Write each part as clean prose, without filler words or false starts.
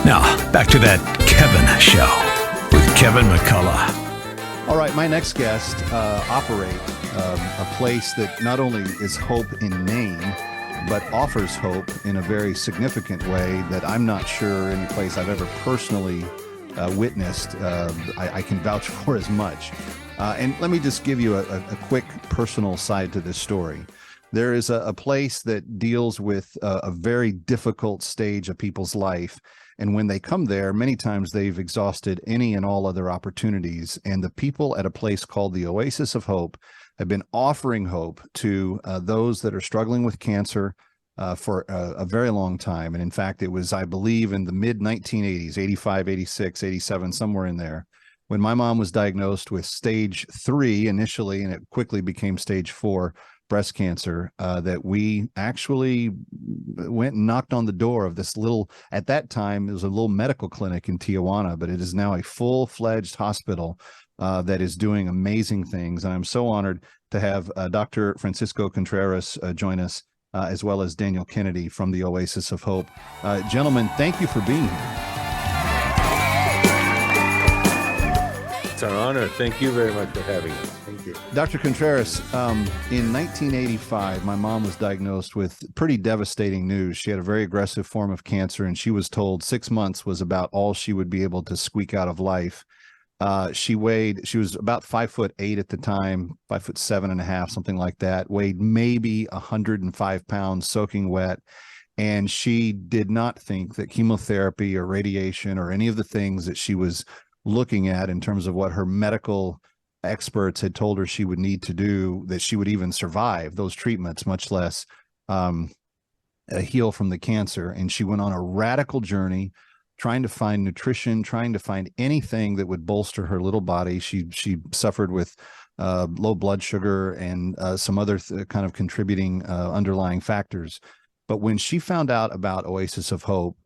Now, back to that Kevin Show with Kevin McCullough. All right, my next guest operate a place that not only is hope in name, but offers hope in a very significant way that I'm not sure any place I've ever personally witnessed I can vouch for as much. And let me just give you a quick personal side to this story. There is a place that deals with a very difficult stage of people's life. And when they come there, many times they've exhausted any and all other opportunities. And the people at a place called the Oasis of Hope have been offering hope to those that are struggling with cancer for a very long time. And in fact, it was, I believe, in the mid-1980s, 85, 86, 87, somewhere in there, when my mom was diagnosed with stage 3 initially, and it quickly became stage 4 breast cancer, that we actually went and knocked on the door of this little, at that time, it was a little medical clinic in Tijuana, but it is now a full-fledged hospital that is doing amazing things. And I'm so honored to have Dr. Francisco Contreras join us, as well as Daniel Kennedy from the Oasis of Hope. Gentlemen, thank you for being here. It's an honor. Thank you very much for having us. Thank you. Dr. Contreras, in 1985, my mom was diagnosed with pretty devastating news. She had a very aggressive form of cancer, and she was told 6 months was about all she would be able to squeak out of life. She was about 5'8" at the time, 5'7.5", something like that, weighed maybe 105 pounds, soaking wet. And she did not think that chemotherapy or radiation or any of the things that she was looking at in terms of what her medical experts had told her she would need to do, that she would even survive those treatments, much less heal from the cancer. And she went on a radical journey, trying to find nutrition, trying to find anything that would bolster her little body. She suffered with low blood sugar and some other kind of contributing underlying factors. But when she found out about Oasis of Hope,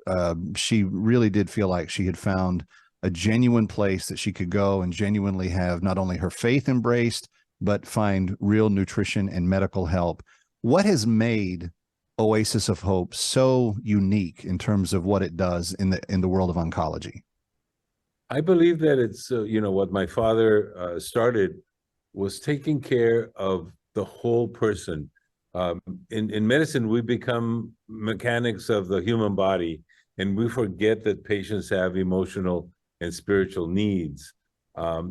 she really did feel like she had found a genuine place that she could go and genuinely have not only her faith embraced, but find real nutrition and medical help. What has made Oasis of Hope so unique in terms of what it does in the world of oncology? I believe that it's, what my father started was taking care of the whole person. In medicine, we become mechanics of the human body, and we forget that patients have emotional and spiritual needs. My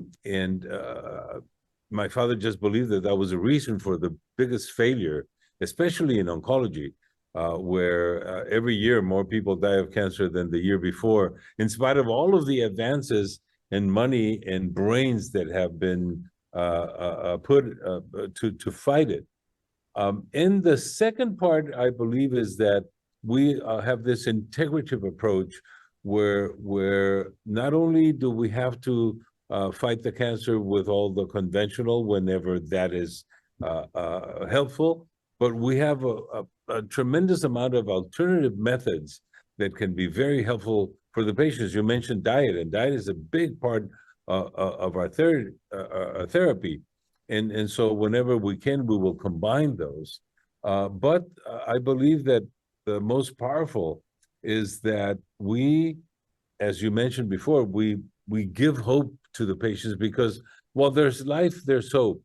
father just believed that that was a reason for the biggest failure, especially in oncology, where every year more people die of cancer than the year before, in spite of all of the advances in money and brains that have been put to fight it. And the second part, I believe, is that we have this integrative approach where not only do we have to fight the cancer with all the conventional whenever that is helpful, but we have a tremendous amount of alternative methods that can be very helpful for the patients. You mentioned diet, and diet is a big part of our therapy. And so whenever we can, we will combine those. But I believe that the most powerful is that we, as you mentioned before, we give hope to the patients, because while there's life, there's hope.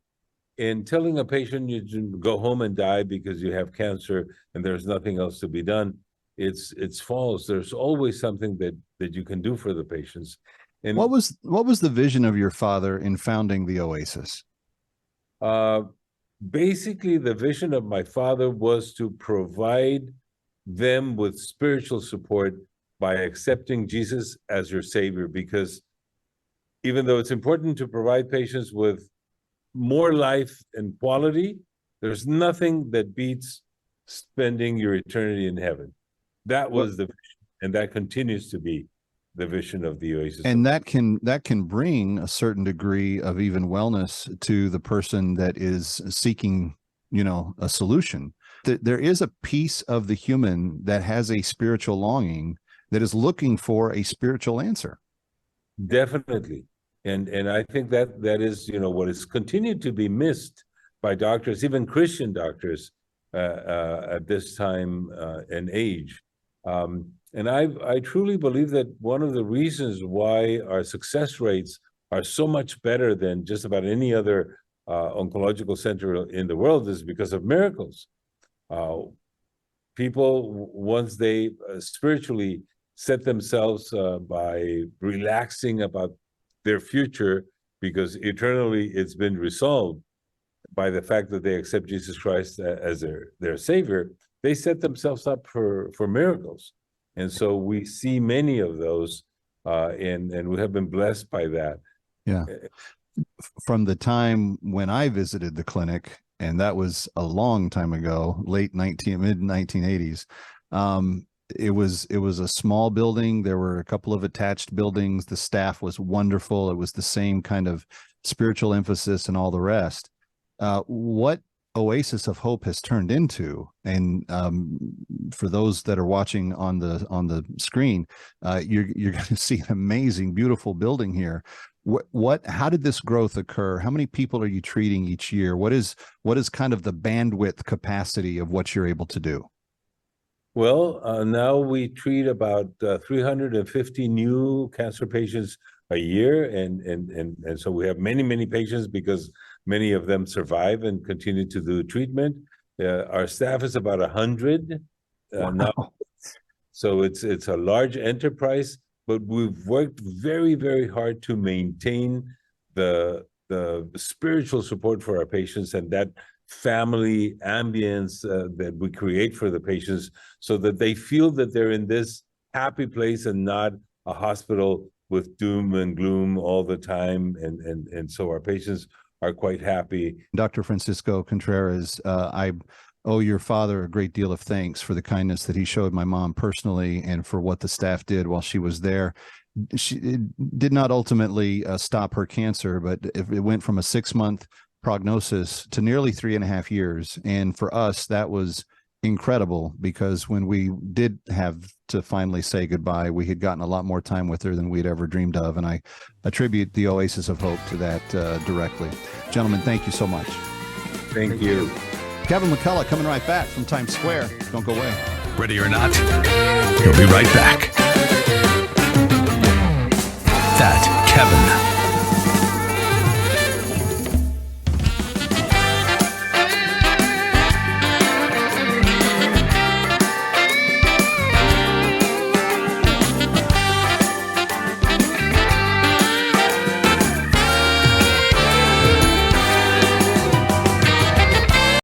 In telling a patient you can go home and die because you have cancer and there's nothing else to be done, it's false. There's always something that you can do for the patients. And what was the vision of your father in founding the Oasis? Basically, the vision of my father was to provide them with spiritual support by accepting Jesus as your savior, because even though it's important to provide patients with more life and quality, there's nothing that beats spending your eternity in heaven. That was the vision, and that continues to be the vision of the Oasis. And that can bring a certain degree of even wellness to the person that is seeking, a solution. There is a piece of the human that has a spiritual longing, that is looking for a spiritual answer. Definitely. And I think that is, what is continued to be missed by doctors, even Christian doctors, at this time and age. And I truly believe that one of the reasons why our success rates are so much better than just about any other oncological center in the world is because of miracles. People, once they spiritually set themselves by relaxing about their future, because eternally it's been resolved by the fact that they accept Jesus Christ as their savior, they set themselves up for miracles. And so we see many of those, and we have been blessed by that. Yeah. From the time when I visited the clinic, and that was a long time ago, mid 1980s. It was a small building. There were a couple of attached buildings. The staff was wonderful. It was the same kind of spiritual emphasis and all the rest. What Oasis of Hope has turned into, and for those that are watching on the screen, you're going to see an amazing, beautiful building here. How did this growth occur? How many people are you treating each year? What is kind of the bandwidth capacity of what you're able to do? Well, now we treat about 350 new cancer patients a year, and so we have many patients because many of them survive and continue to do treatment. Our staff is about 100 now, so it's a large enterprise. But we've worked very hard to maintain the spiritual support for our patients and that family ambience that we create for the patients, so that they feel that they're in this happy place and not a hospital with doom and gloom all the time. And so our patients are quite happy. Dr. Francisco Contreras, I owe your father a great deal of thanks for the kindness that he showed my mom personally and for what the staff did while she was there. It did not ultimately stop her cancer, but it went from a 6-month prognosis to nearly 3.5 years. And for us, that was incredible, because when we did have to finally say goodbye, we had gotten a lot more time with her than we'd ever dreamed of. And I attribute the Oasis of Hope to that directly. Gentlemen, thank you so much. Thank you. Kevin McCullough coming right back from Times Square. Don't go away. Ready or not, he'll be right back. That Kevin